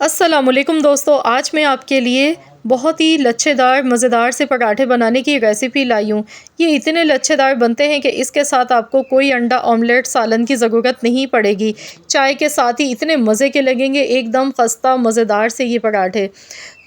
अस्सलामुअलैकुम दोस्तों, आज मैं आपके लिए बहुत ही लच्छेदार मज़ेदार से पराठे बनाने की रेसिपी लाई हूँ। ये इतने लच्छेदार बनते हैं कि इसके साथ आपको कोई अंडा ऑमलेट सालन की ज़रूरत नहीं पड़ेगी। चाय के साथ ही इतने मज़े के लगेंगे, एकदम खस्ता मज़ेदार से ये पराठे।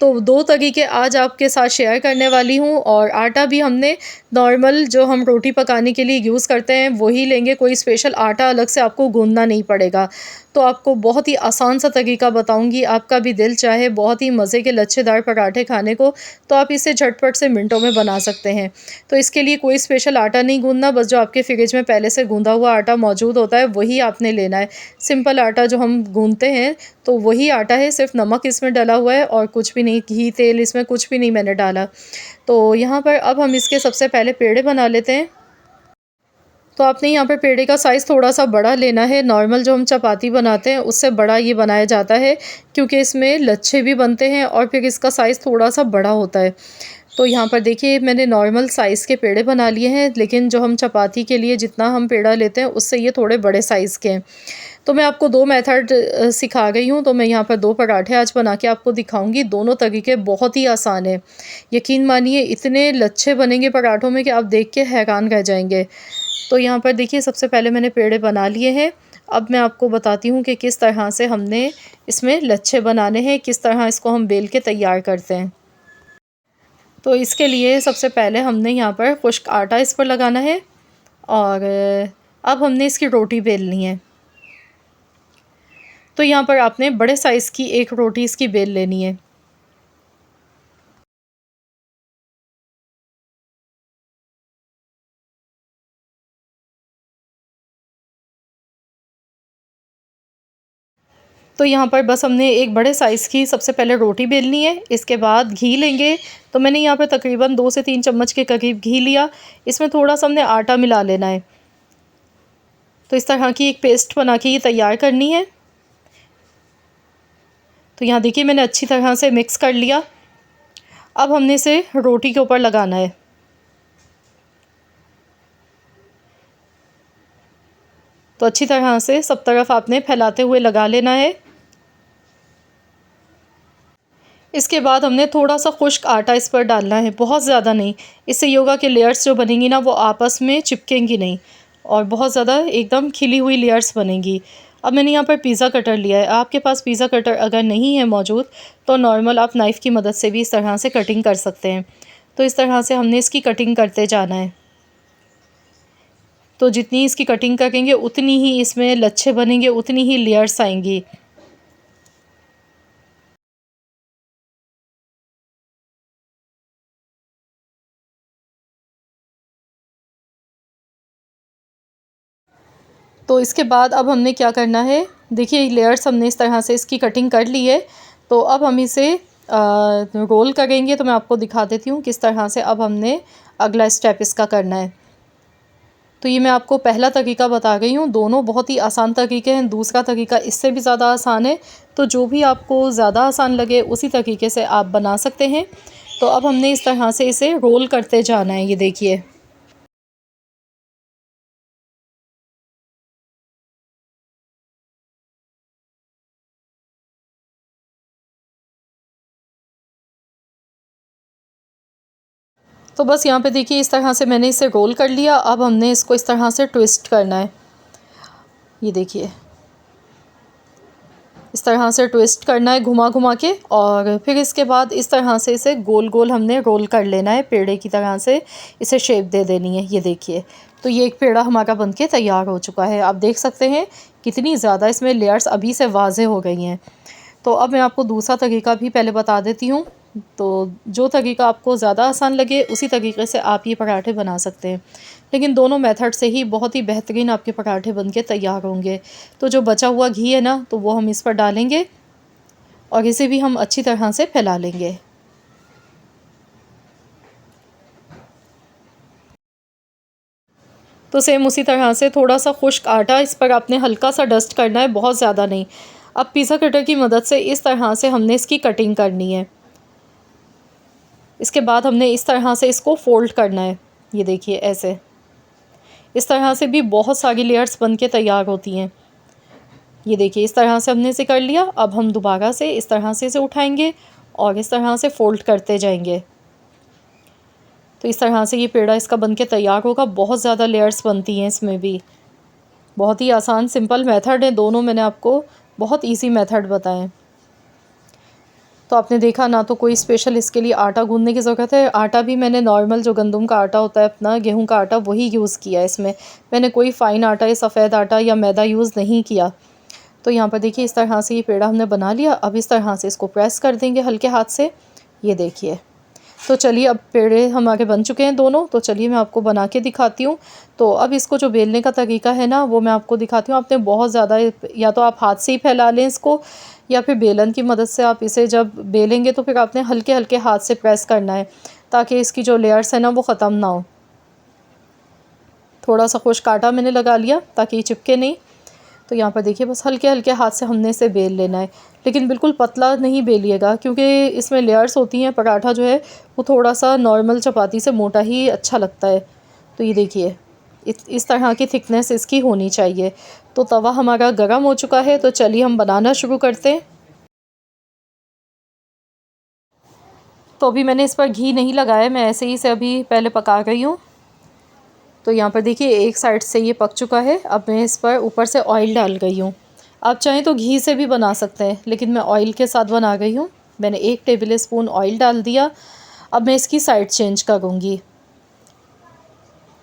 तो 2 तरीके आज आपके साथ शेयर करने वाली हूँ और आटा भी हमने नॉर्मल जो हम रोटी पकाने के लिए यूज़ करते हैं वही लेंगे, कोई स्पेशल आटा अलग से आपको गूँधना नहीं पड़ेगा। तो आपको बहुत ही आसान सा तरीका बताऊँगी, आपका भी दिल चाहे बहुत ही मज़े के लच्छेदार पराठे खाने को, तो आप इसे झटपट से मिनटों में बना सकते हैं। तो इसके लिए कोई स्पेशल आटा नहीं गूँधना, बस जो आपके फ्रिज में पहले से गूँधा हुआ आटा मौजूद होता है, वही आपने लेना है। सिंपल आटा जो हम गूँधते हैं, तो वही आटा है, सिर्फ़ नमक इसमें डला हुआ है और कुछ भी नहीं, घी, तेल इसमें कुछ भी नहीं मैंने डाला। तो यहाँ पर अब हम इसके सबसे पहले पेड़े बना लेते हैं। तो आपने यहाँ पे पेड़े का साइज़ थोड़ा-सा बड़ा लेना है, नॉर्मल जो हम चपाती बनाते हैं उससे बड़ा ये बनाया जाता है, क्योंकि इसमें लच्छे भी बनते हैं और फिर इसका साइज़ थोड़ा-सा बड़ा होता है। तो यहाँ पर देखिए मैंने नॉर्मल साइज़ के पेड़े बना लिए हैं, लेकिन जो हम चपाती के लिए जितना हम पेड़ा लेते हैं उससे ये थोड़े बड़े साइज़ के हैं। तो मैं आपको 2 मेथड सिखा गई हूँ, तो मैं यहाँ पर 2 पराठे आज बना के आपको दिखाऊँगी। दोनों तरीके बहुत ही आसान हैं। यकीन मानिए इतने लच्छे बनेंगे पराठों में कि आप देख के हैरान रह जाएँगे। तो यहाँ पर देखिए सबसे पहले मैंने पेड़े बना लिए हैं। अब मैं आपको बताती हूँ कि किस तरह से हमने इसमें लच्छे बनाने हैं, किस तरह इसको हम बेल के तैयार करते हैं। तो इसके लिए सबसे पहले हमने यहाँ पर खुश्क आटा इस पर लगाना है और अब हमने इसकी रोटी बेलनी है। तो यहाँ पर आपने बड़े साइज़ की एक रोटी इसकी बेल लेनी है। तो यहाँ पर बस हमने एक बड़े साइज़ की सबसे पहले रोटी बेलनी है, इसके बाद घी लेंगे। तो मैंने यहाँ पे तकरीबन 2 से 3 चम्मच के करीब घी लिया, इसमें थोड़ा-सा हमने आटा मिला लेना है। तो इस तरह की एक पेस्ट बना के ये तैयार करनी है। तो यहाँ देखिए मैंने अच्छी तरह से मिक्स कर लिया। अब हमने इसे रोटी के ऊपर लगाना है। तो अच्छी तरह से सब तरफ आपने फैलाते हुए लगा लेना है। इसके बाद हमने थोड़ा-सा खुश्क आटा इस पर डालना है, बहुत ज़्यादा नहीं। इससे योगा के लेयर्स जो बनेंगी ना वो आपस में चिपकेंगी नहीं और बहुत ज़्यादा एकदम खिली हुई लेयर्स बनेंगी। अब मैंने यहाँ पर पिज़्ज़ा कटर लिया है। आपके पास पिज़्ज़ा कटर अगर नहीं है मौजूद तो नॉर्मल आप नाइफ़ की मदद से भी इस तरह से कटिंग कर सकते हैं। तो इस तरह से हमने इसकी कटिंग करते जाना है। तो जितनी इसकी कटिंग करेंगे उतनी ही इसमें लच्छे बनेंगे, उतनी ही लेयर्स आएँगी। तो इसके बाद अब हमने क्या करना है, देखिए लेयर्स हमने इस तरह से इसकी कटिंग कर ली है। तो अब हम इसे रोल करेंगे, तो मैं आपको दिखा देती हूँ किस तरह से अब हमने अगला स्टेप इसका करना है। तो ये मैं आपको पहला तरीका बता गई हूँ, दोनों बहुत ही आसान तरीके हैं। दूसरा तरीका इससे भी ज़्यादा आसान है, तो जो भी आपको ज़्यादा आसान लगे उसी तरीके से आप बना सकते हैं। तो अब हमने इस तरह से इसे रोल करते जाना है, ये देखिए। तो बस यहाँ पे देखिए इस तरह से मैंने इसे रोल कर लिया। अब हमने इसको इस तरह से ट्विस्ट करना है, ये देखिए। इस तरह से ट्विस्ट करना है घुमा-घुमा के और फिर इसके बाद इस तरह से इसे गोल-गोल हमने रोल कर लेना है, पेड़े की तरह से इसे शेप दे देनी है, ये देखिए। तो ये एक पेड़ा हमारा बनके तैयार हो चुका है। आप देख सकते हैं कितनी ज़्यादा इसमें लेयर्स अभी से वाज़ेह हो गई हैं। तो अब मैं आपको दूसरा तरीका भी पहले बता देती हूँ। तो जो तरीका आपको ज़्यादा आसान लगे उसी तरीके से आप ये पराठे बना सकते हैं। लेकिन दोनों मेथड से ही बहुत ही बेहतरीन आपके पराठे बनके तैयार होंगे। तो जो बचा हुआ घी है ना, तो वो हम इस पर डालेंगे और इसे भी हम अच्छी तरह से फैला लेंगे। तो सेम उसी तरह से थोड़ा-सा खुश्क आटा इस पर आपने हल्का-सा डस्ट करना है, बहुत ज़्यादा नहीं। अब पिज़्ज़ा कटर की मदद से इस तरह से हमने इसकी कटिंग करनी है। इसके बाद हमने इस तरह से इसको फ़ोल्ड करना है, ये देखिए ऐसे। इस तरह से भी बहुत सारी लेयर्स बन के तैयार होती हैं। ये देखिए इस तरह से हमने इसे कर लिया। अब हम दोबारा से इस तरह से इसे उठाएंगे और इस तरह से फ़ोल्ड करते जाएंगे। तो इस तरह से ये पेड़ा इसका बनके तैयार होगा। बहुत ज़्यादा लेयर्स बनती हैं इसमें भी। बहुत ही आसान सिंपल मेथड है, दोनों मैंने आपको बहुत इजी मेथड बताएं। तो आपने देखा ना, तो कोई स्पेशल इसके लिए आटा गूंदने की ज़रूरत है। आटा भी मैंने नॉर्मल जो गंदम का आटा होता है अपना, गेहूं का आटा, वही यूज़ किया है इसमें। मैंने कोई फ़ाइन आटा या सफ़ेद आटा या मैदा यूज़ नहीं किया। तो यहाँ पर देखिए इस तरह से ये पेड़ा हमने बना लिया। अब इस तरह से इसको प्रेस कर देंगे हल्के हाथ से। ये देखिए, तो चलिए अब पेड़े हमारे बन चुके हैं दोनों। तो चलिए मैं आपको बना के दिखाती हूँ। तो अब इसको जो बेलने का तरीका है ना, वो मैं आपको दिखाती हूँ। आपने बहुत ज़्यादा, या तो आप हाथ से ही फैला लें इसको, या फिर बेलन की मदद से आप इसे जब बेलेंगे तो फिर आपने हल्के हल्के हाथ से प्रेस करना है, ताकि इसकी जो लेयर्स है ना वो ख़त्म ना हो। थोड़ा सा खुश्क आटा मैंने लगा लिया ताकि ये चिपके नहीं। तो यहाँ पर देखिए बस हल्के हल्के हाथ से हमने इसे बेल लेना है, लेकिन बिल्कुल पतला नहीं बेलिएगा, क्योंकि इसमें लेयर्स होती हैं। पराठा जो है वो थोड़ा सा नॉर्मल चपाती से मोटा ही अच्छा लगता है। तो ये देखिए इस तरह की थिकनेस इसकी होनी चाहिए। तो तवा हमारा गर्म हो चुका है, तो चलिए हम बनाना शुरू करते हैं। तो अभी मैंने इस पर घी नहीं लगाया, मैं ऐसे ही इसे अभी पहले पका रही हूँ। तो यहाँ पर देखिए एक साइड से ये पक चुका है। अब मैं इस पर ऊपर से ऑयल डाल गई हूँ। आप चाहें तो घी से भी बना सकते हैं, लेकिन मैं ऑयल के साथ बना गई हूँ। मैंने 1 टेबल स्पून ऑयल डाल दिया। अब मैं इसकी साइड चेंज करूँगी।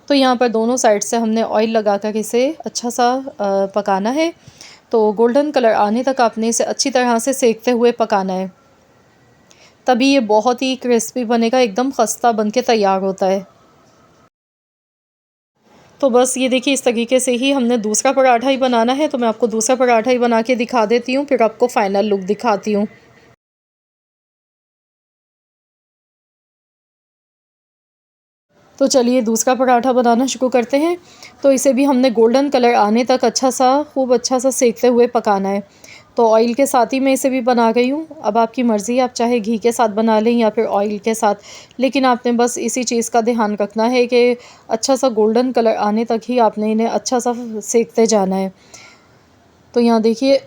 तो यहाँ पर दोनों साइड से हमने ऑयल लगा कर इसे अच्छा सा पकाना है। तो गोल्डन कलर आने तक आपने इसे अच्छी तरह से सेकते हुए पकाना है, तभी ये बहुत ही क्रिस्पी बनेगा, एकदम खस्ता बन के तैयार होता है। तो बस ये देखिए इस तरीके से ही हमने दूसरा पराठा ही बनाना है। तो मैं आपको दूसरा पराठा ही बना के दिखा देती हूँ, फिर आपको फ़ाइनल लुक दिखाती हूँ। तो चलिए दूसरा पराठा बनाना शुरू करते हैं। तो इसे भी हमने गोल्डन कलर आने तक खूब अच्छा सा सेकते हुए पकाना है। तो ऑयल के साथ ही मैं इसे भी बना गई हूँ। अब आपकी मर्ज़ी है, आप चाहे घी के साथ बना लें या फिर ऑयल के साथ, लेकिन आपने बस इसी चीज़ का ध्यान रखना है कि अच्छा सा गोल्डन कलर आने तक ही आपने इन्हें अच्छा सा सेकते जाना है। तो यहाँ देखिए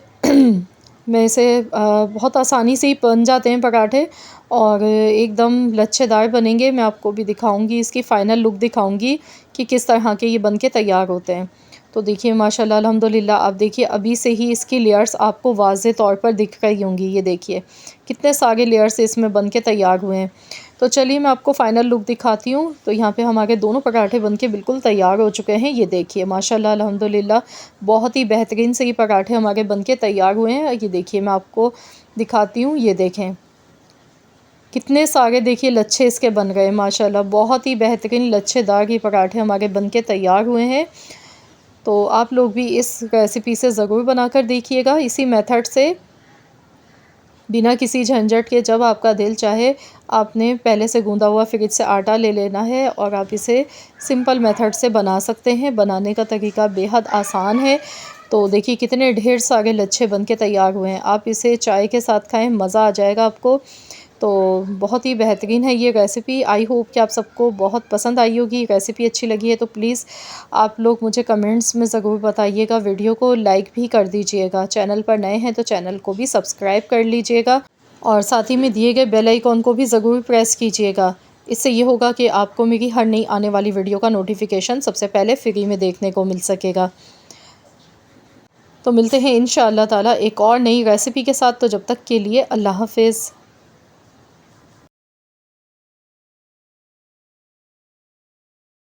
मैं इसे बहुत आसानी से ही बन जाते हैं पराठे, और एकदम लच्छेदार बनेंगे। मैं आपको भी दिखाऊंगी, इसकी फ़ाइनल लुक दिखाऊंगी कि किस तरह के ये बन के तैयार होते हैं। तो देखिए माशाल्लाह अल्हम्दुलिल्लाह, आप देखिए अभी से ही इसकी लेयर्स आपको वाज़े तौर पर दिख रही होंगी। ये देखिए कितने सारे लेयर्स इसमें बन के तैयार हुए हैं। तो चलिए मैं आपको फ़ाइनल लुक दिखाती हूँ। तो यहाँ पे हमारे दोनों पराठे बनके बिल्कुल तैयार हो चुके हैं। ये देखिए माशाल्लाह अल्हम्दुलिल्लाह, बहुत ही बेहतरीन से ये पराठे हमारे बनके तैयार हुए हैं। ये देखिए मैं आपको दिखाती हूँ, ये देखें कितने सारे देखिए लच्छे इसके बन गए माशाल्लाह। बहुत ही बेहतरीन लच्छेदार ये पराठे हमारे बनके तैयार हुए हैं। तो आप लोग भी इस रेसिपी से ज़रूर बनाकर देखिएगा, इसी मेथड से, बिना किसी झंझट के। जब आपका दिल चाहे आपने पहले से गूंदा हुआ फ्रिज से आटा ले लेना है और आप इसे सिंपल मेथड से बना सकते हैं। बनाने का तरीका बेहद आसान है। तो देखिए कितने ढेर सारे लच्छे बन के तैयार हुए हैं। आप इसे चाय के साथ खाएं, मज़ा आ जाएगा आपको। तो बहुत ही बेहतरीन है ये रेसिपी। आई होप कि आप सबको बहुत पसंद आई होगी। रेसिपी अच्छी लगी है तो प्लीज़ आप लोग मुझे कमेंट्स में ज़रूर बताइएगा। वीडियो को लाइक भी कर दीजिएगा। चैनल पर नए हैं तो चैनल को भी सब्सक्राइब कर लीजिएगा, और साथ ही में दिए गए बेल आइकॉन को भी ज़रूर प्रेस कीजिएगा। इससे ये होगा कि आपको मेरी हर नई आने वाली वीडियो का नोटिफिकेशन सबसे पहले फ्री में देखने को मिल सकेगा। तो मिलते हैं इंशाअल्लाह ताला एक और नई रेसिपी के साथ। तो जब तक के लिए अल्लाह हाफ़िज़।